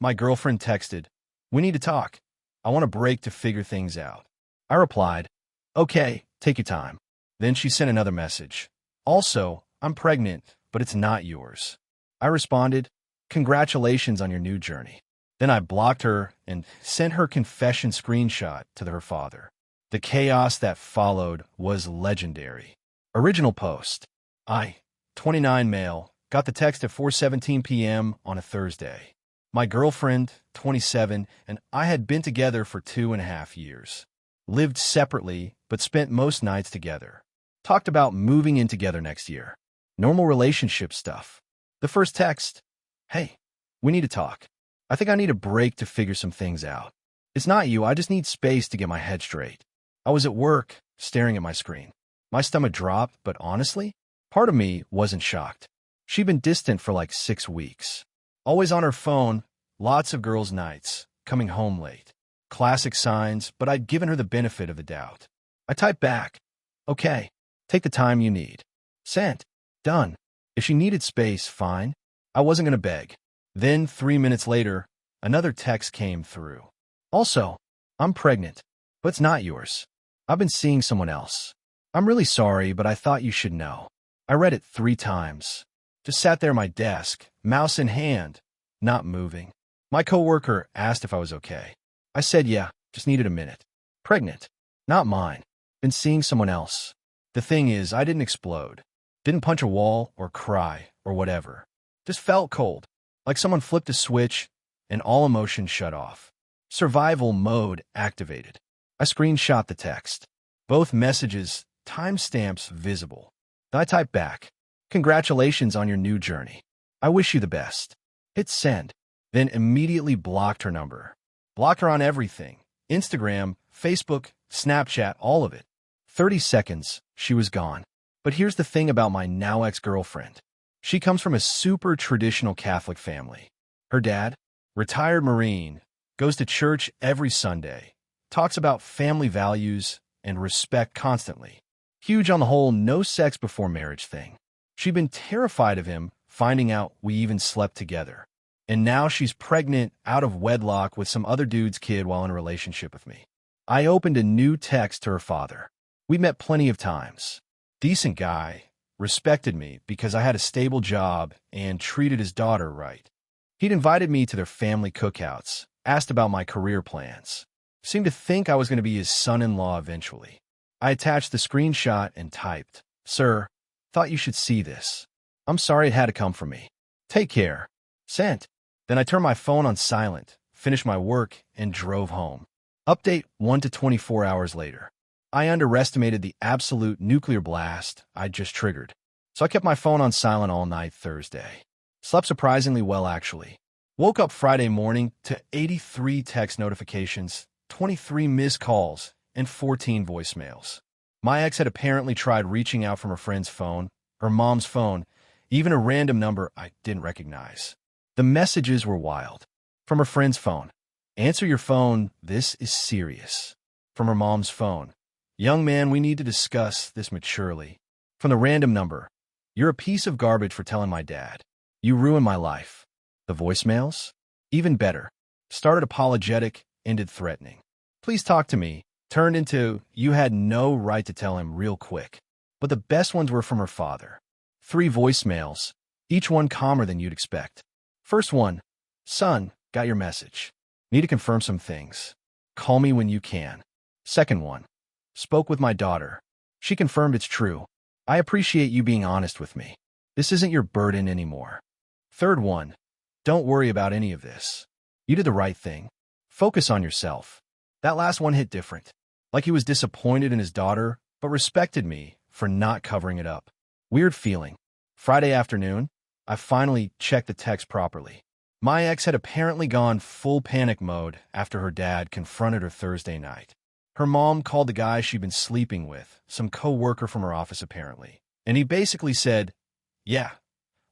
My girlfriend texted, "We need to talk. I want a break to figure things out." I replied, "Okay, take your time." Then she sent another message. "Also, I'm pregnant, but it's not yours." I responded, "Congratulations on your new journey." Then I blocked her and sent her confession screenshot to her father. The chaos that followed was legendary. Original post. I, 29 male, got the text at 4:17 p.m. on a Thursday. My girlfriend, 27, and I had been together for 2.5 years. Lived separately, but spent most nights together. Talked about moving in together next year. Normal relationship stuff. The first text, "Hey, we need to talk. I think I need a break to figure some things out. It's not you, I just need space to get my head straight." I was at work, staring at my screen. My stomach dropped, but honestly, part of me wasn't shocked. She'd been distant for like 6 weeks. Always on her phone, lots of girls' nights, coming home late. Classic signs, but I'd given her the benefit of the doubt. I typed back, "Okay, take the time you need." Sent. Done. If she needed space, fine. I wasn't going to beg. Then, 3 minutes later, another text came through. "Also, I'm pregnant, but it's not yours. I've been seeing someone else. I'm really sorry, but I thought you should know." I read it 3 times. Just sat there at my desk, mouse in hand, not moving. My coworker asked if I was okay. I said yeah, just needed a minute. Pregnant. Not mine. Been seeing someone else. The thing is, I didn't explode. Didn't punch a wall or cry or whatever. Just felt cold. Like someone flipped a switch and all emotions shut off. Survival mode activated. I screenshot the text. Both messages, timestamps visible. Then I typed back, "Congratulations on your new journey. I wish you the best." Hit send. Then immediately blocked her number. Blocked her on everything. Instagram, Facebook, Snapchat, all of it. 30 seconds, she was gone. But here's the thing about my now ex-girlfriend. She comes from a super traditional Catholic family. Her dad, retired Marine, goes to church every Sunday, talks about family values and respect constantly. Huge on the whole no sex before marriage thing. She'd been terrified of him finding out we even slept together. And now she's pregnant out of wedlock with some other dude's kid while in a relationship with me. I opened a new text to her father. We met plenty of times. Decent guy, respected me because I had a stable job and treated his daughter right. He'd invited me to their family cookouts, asked about my career plans. Seemed to think I was going to be his son-in-law eventually. I attached the screenshot and typed, "Sir, thought you should see this. I'm sorry it had to come from me. Take care." Sent. Then I turned my phone on silent, finished my work, and drove home. Update 1 to 24 hours later. I underestimated the absolute nuclear blast I'd just triggered. So I kept my phone on silent all night Thursday. Slept surprisingly well, actually. Woke up Friday morning to 83 text notifications, 23 missed calls, and 14 voicemails. My ex had apparently tried reaching out from her friend's phone, her mom's phone, even a random number I didn't recognize. The messages were wild. From her friend's phone, "Answer your phone, this is serious." From her mom's phone, "Young man, we need to discuss this maturely." From the random number, "You're a piece of garbage for telling my dad. You ruined my life." The voicemails? Even better. Started apologetic, ended threatening. "Please talk to me," turned into, "You had no right to tell him," real quick. But the best ones were from her father. 3 voicemails, each one calmer than you'd expect. First one, "Son, got your message. Need to confirm some things. Call me when you can." Second one, "Spoke with my daughter. She confirmed it's true. I appreciate you being honest with me. This isn't your burden anymore." Third one, "Don't worry about any of this. You did the right thing. Focus on yourself." That last one hit different. Like he was disappointed in his daughter, but respected me for not covering it up. Weird feeling. Friday afternoon, I finally checked the text properly. My ex had apparently gone full panic mode after her dad confronted her Thursday night. Her mom called the guy she'd been sleeping with, some co-worker from her office apparently, and he basically said, "Yeah,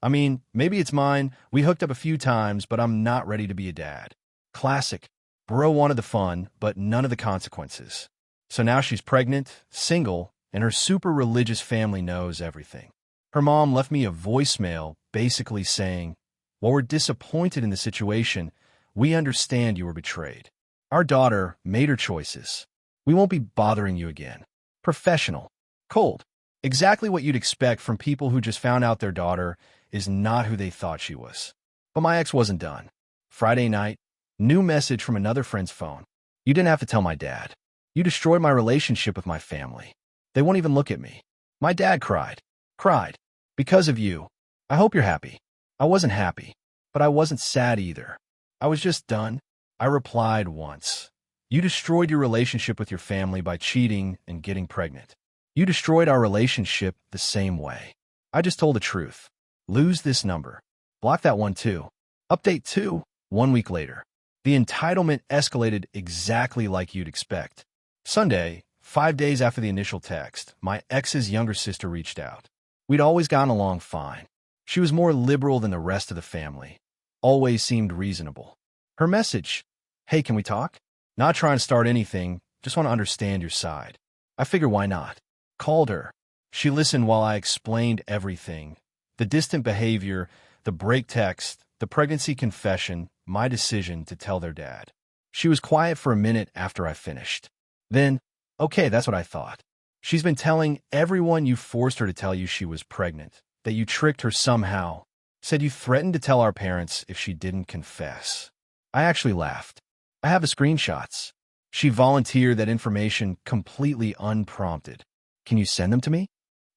I mean, maybe it's mine. We hooked up a few times, but I'm not ready to be a dad." Classic. Bro wanted the fun, but none of the consequences. So now she's pregnant, single, and her super religious family knows everything. Her mom left me a voicemail basically saying, "While we're disappointed in the situation, We understand you were betrayed. Our daughter made her choices. We won't be bothering you again. Professional. Cold. Exactly what you'd expect from people who just found out their daughter is not who they thought she was. But my ex wasn't done. Friday night, new message from another friend's phone. You didn't have to tell my dad. You destroyed my relationship with my family. They won't even look at me. My dad cried. Cried. Because of you. I hope you're happy. I wasn't happy. But I wasn't sad either. I was just done. I replied once. You destroyed your relationship with your family by cheating and getting pregnant. You destroyed our relationship the same way. I just told the truth. Lose this number. Block that one too. Update 2. 1 week later. The entitlement escalated exactly like you'd expect. Sunday, 5 days after the initial text, my ex's younger sister reached out. We'd always gotten along fine. She was more liberal than the rest of the family. Always seemed reasonable. Her message, hey, can we talk? Not trying to start anything, just want to understand your side. I figured why not? Called her. She listened while I explained everything. The distant behavior, the break text, the pregnancy confession, my decision to tell their dad. She was quiet for a minute after I finished. Then, okay, that's what I thought. She's been telling everyone you forced her to tell you she was pregnant, that you tricked her somehow, said you threatened to tell our parents if she didn't confess. I actually laughed. I have the screenshots. She volunteered that information completely unprompted. Can you send them to me?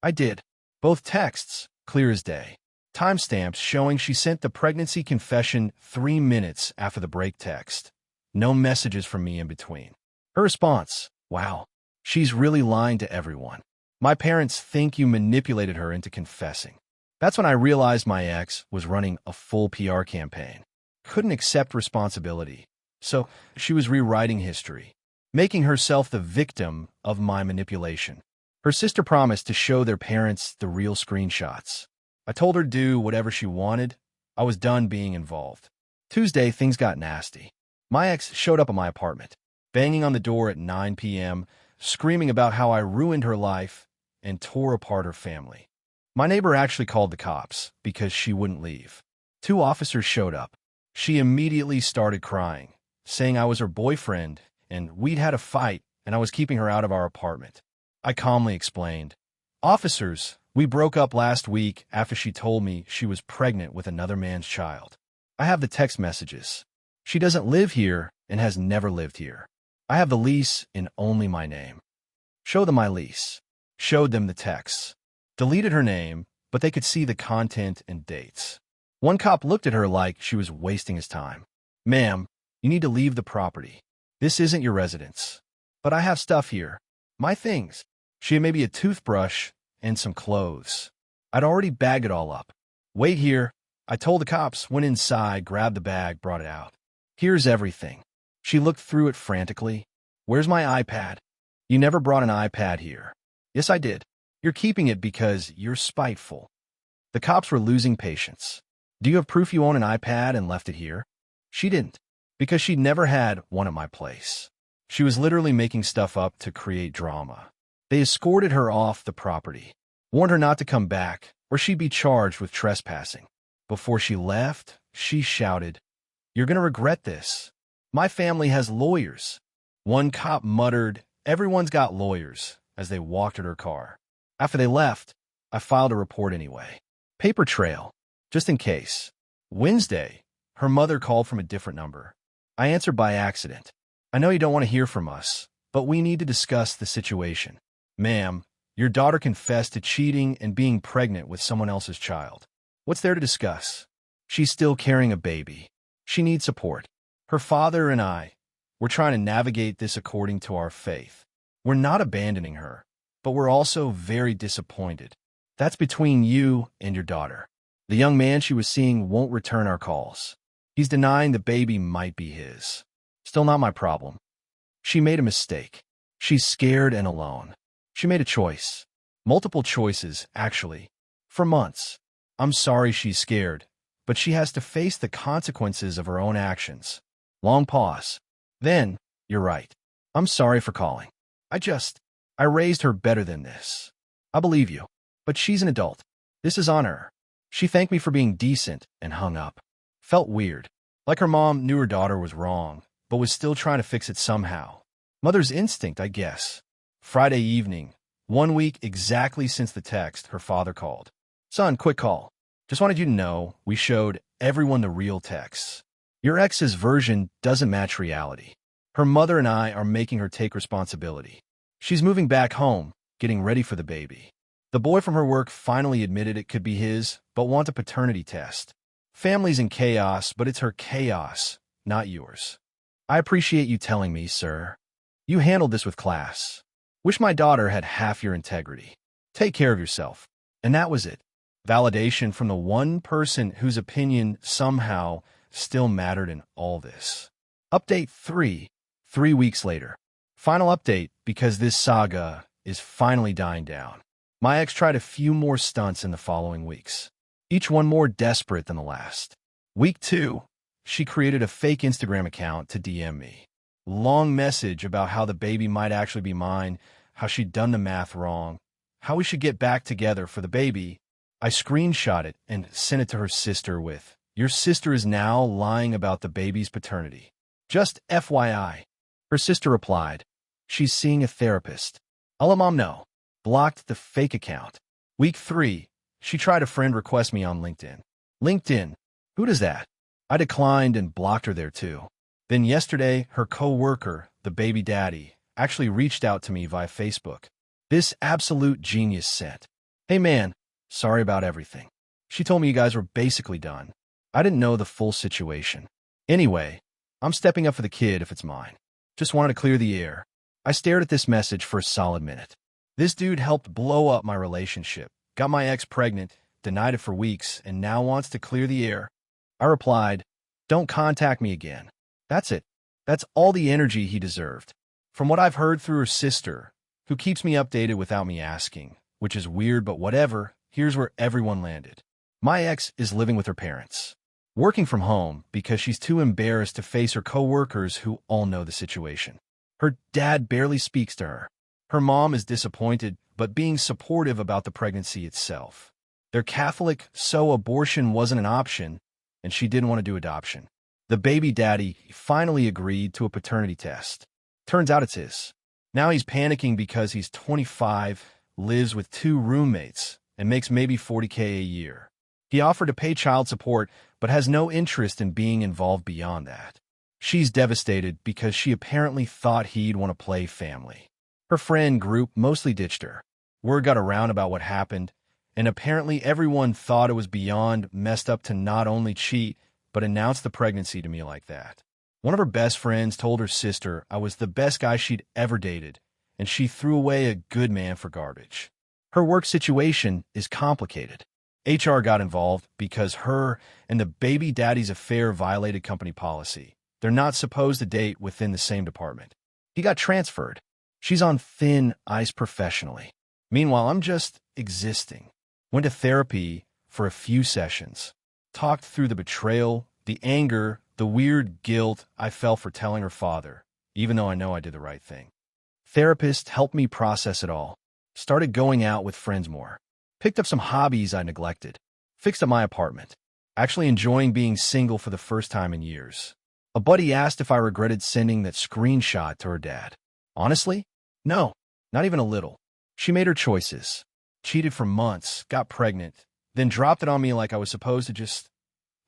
I did. Both texts, clear as day. Timestamps showing she sent the pregnancy confession 3 minutes after the break text. No messages from me in between. Her response, wow, she's really lying to everyone. My parents think you manipulated her into confessing. That's when I realized my ex was running a full PR campaign. Couldn't accept responsibility. So she was rewriting history, making herself the victim of my manipulation. Her sister promised to show their parents the real screenshots. I told her to do whatever she wanted. I was done being involved. Tuesday, things got nasty. My ex showed up at my apartment, banging on the door at 9 p.m., screaming about how I ruined her life and tore apart her family. My neighbor actually called the cops because she wouldn't leave. 2 officers showed up. She immediately started crying, saying I was her boyfriend and we'd had a fight and I was keeping her out of our apartment. I calmly explained, officers, we broke up last week after she told me she was pregnant with another man's child. I have the text messages. She doesn't live here and has never lived here. I have the lease in only my name. Show them my lease. Showed them the texts. Deleted her name, but they could see the content and dates. One cop looked at her like she was wasting his time. Ma'am, you need to leave the property. This isn't your residence. But I have stuff here. My things. She had maybe a toothbrush and some clothes. I'd already bagged it all up. Wait here. I told the cops, went inside, grabbed the bag, brought it out. Here's everything. She looked through it frantically. Where's my iPad? You never brought an iPad here. Yes, I did. You're keeping it because you're spiteful. The cops were losing patience. Do you have proof you own an iPad and left it here? She didn't, because she'd never had one at my place. She was literally making stuff up to create drama. They escorted her off the property, warned her not to come back, or she'd be charged with trespassing. Before she left, she shouted, "You're going to regret this. My family has lawyers." One cop muttered, "Everyone's got lawyers," as they walked at her car. After they left, I filed a report anyway. Paper trail, just in case. Wednesday, her mother called from a different number. I answered by accident. I know you don't want to hear from us, but we need to discuss the situation. Ma'am, your daughter confessed to cheating and being pregnant with someone else's child. What's there to discuss? She's still carrying a baby. She needs support. Her father and we're trying to navigate this according to our faith. We're not abandoning her, but we're also very disappointed. That's between you and your daughter. The young man she was seeing won't return our calls. He's denying the baby might be his. Still not my problem. She made a mistake. She's scared and alone. She made a choice. Multiple choices, actually. For months. I'm sorry she's scared, but she has to face the consequences of her own actions. Long pause. Then, you're right. I'm sorry for calling. I raised her better than this. I believe you. But she's an adult. This is on her. She thanked me for being decent and hung up. Felt weird. Like her mom knew her daughter was wrong, but was still trying to fix it somehow. Mother's instinct, I guess. Friday evening, 1 week exactly since the text, her father called. Son, quick call. Just wanted you to know we showed everyone the real texts. Your ex's version doesn't match reality. Her mother and I are making her take responsibility. She's moving back home, getting ready for the baby. The boy from her work finally admitted it could be his, but want a paternity test. Family's in chaos, but it's her chaos, not yours. I appreciate you telling me, sir. You handled this with class. Wish my daughter had half your integrity. Take care of yourself. And that was it. Validation from the one person whose opinion somehow still mattered in all this. Update 3, 3 weeks later. Final update because this saga is finally dying down. My ex tried a few more stunts in the following weeks, each one more desperate than the last. Week 2, she created a fake Instagram account to DM me. Long message about how the baby might actually be mine, how she'd done the math wrong, how we should get back together for the baby. I screenshot it and sent it to her sister with, "Your sister is now lying about the baby's paternity. Just FYI. Her sister replied, "She's seeing a therapist. I'll let mom know." Blocked the fake account. Week 3, she tried a friend request me on LinkedIn. LinkedIn? Who does that? I declined and blocked her there too. Then yesterday, her co-worker, the baby daddy, actually reached out to me via Facebook. This absolute genius sent, "Hey man, sorry about everything. She told me you guys were basically done. I didn't know the full situation. Anyway, I'm stepping up for the kid if it's mine. Just wanted to clear the air." I stared at this message for a solid minute. This dude helped blow up my relationship, got my ex pregnant, denied it for weeks, and now wants to clear the air. I replied, "Don't contact me again." That's it. That's all the energy he deserved. From what I've heard through her sister, who keeps me updated without me asking, which is weird, but whatever, here's where everyone landed. My ex is living with her parents, working from home because she's too embarrassed to face her coworkers who all know the situation. Her dad barely speaks to her. Her mom is disappointed, but being supportive about the pregnancy itself. They're Catholic, so abortion wasn't an option, and she didn't want to do adoption. The baby daddy finally agreed to a paternity test. Turns out it's his. Now he's panicking because he's 25, lives with 2 roommates, and makes maybe $40K a year. He offered to pay child support, but has no interest in being involved beyond that. She's devastated because she apparently thought he'd want to play family. Her friend group mostly ditched her. Word got around about what happened, and apparently everyone thought it was beyond messed up to not only cheat, but announce the pregnancy to me like that. One of her best friends told her sister I was the best guy she'd ever dated, and she threw away a good man for garbage. Her work situation is complicated. HR got involved because her and the baby daddy's affair violated company policy. They're not supposed to date within the same department. He got transferred. She's on thin ice professionally. Meanwhile, I'm just existing. Went to therapy for a few sessions. Talked through the betrayal, the anger, the weird guilt I felt for telling her father, even though I know I did the right thing. Therapist helped me process it all. Started going out with friends more. Picked up some hobbies I neglected. Fixed up my apartment. Actually enjoying being single for the first time in years. A buddy asked if I regretted sending that screenshot to her dad. Honestly, no, not even a little. She made her choices. Cheated for months, got pregnant, then dropped it on me like I was supposed to just,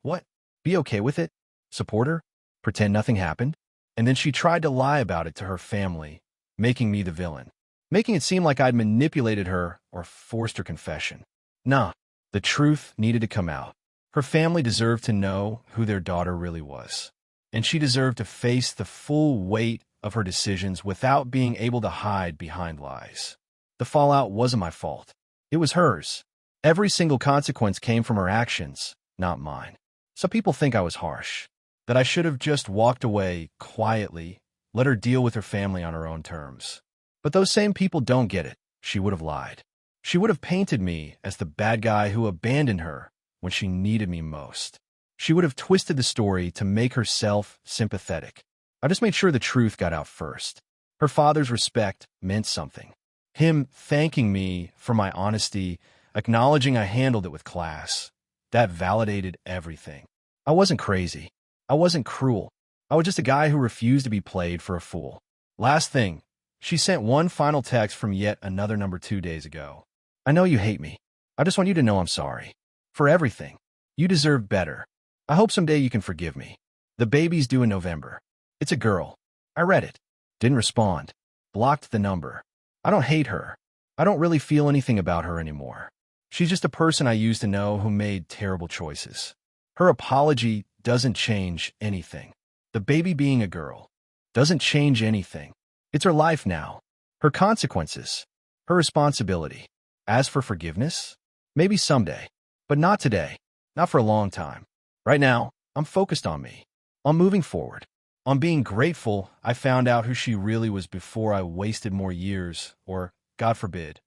what? Be okay with it? Support her? Pretend nothing happened? And then she tried to lie about it to her family, making me the villain. Making it seem like I'd manipulated her or forced her confession. Nah, the truth needed to come out. Her family deserved to know who their daughter really was. And she deserved to face the full weight of her decisions without being able to hide behind lies. The fallout wasn't my fault. It was hers. Every single consequence came from her actions, not mine. Some people think I was harsh, that I should have just walked away quietly, let her deal with her family on her own terms. But those same people don't get it. She would have lied. She would have painted me as the bad guy who abandoned her when she needed me most. She would have twisted the story to make herself sympathetic. I just made sure the truth got out first. Her father's respect meant something. Him thanking me for my honesty, acknowledging I handled it with class. That validated everything. I wasn't crazy. I wasn't cruel. I was just a guy who refused to be played for a fool. Last thing, she sent one final text from yet another number 2 days ago. I know you hate me. I just want you to know I'm sorry. For everything. You deserve better. I hope someday you can forgive me. The baby's due in November. It's a girl. I read it. Didn't respond. Blocked the number. I don't hate her. I don't really feel anything about her anymore. She's just a person I used to know who made terrible choices. Her apology doesn't change anything. The baby being a girl doesn't change anything. It's her life now. Her consequences. Her responsibility. As for forgiveness, maybe someday. But not today. Not for a long time. Right now, I'm focused on me. On moving forward. On being grateful I found out who she really was before I wasted more years, or, God forbid,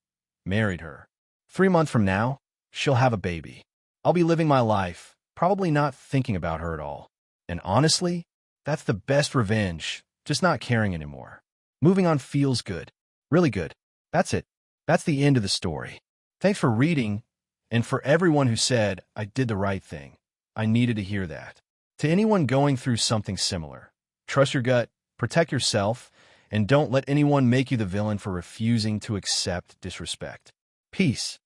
married her. 3 months from now, she'll have a baby. I'll be living my life, probably not thinking about her at all. And honestly, that's the best revenge, just not caring anymore. Moving on feels good. Really good. That's it. That's the end of the story. Thanks for reading, and for everyone who said I did the right thing. I needed to hear that. To anyone going through something similar, trust your gut, protect yourself, and don't let anyone make you the villain for refusing to accept disrespect. Peace.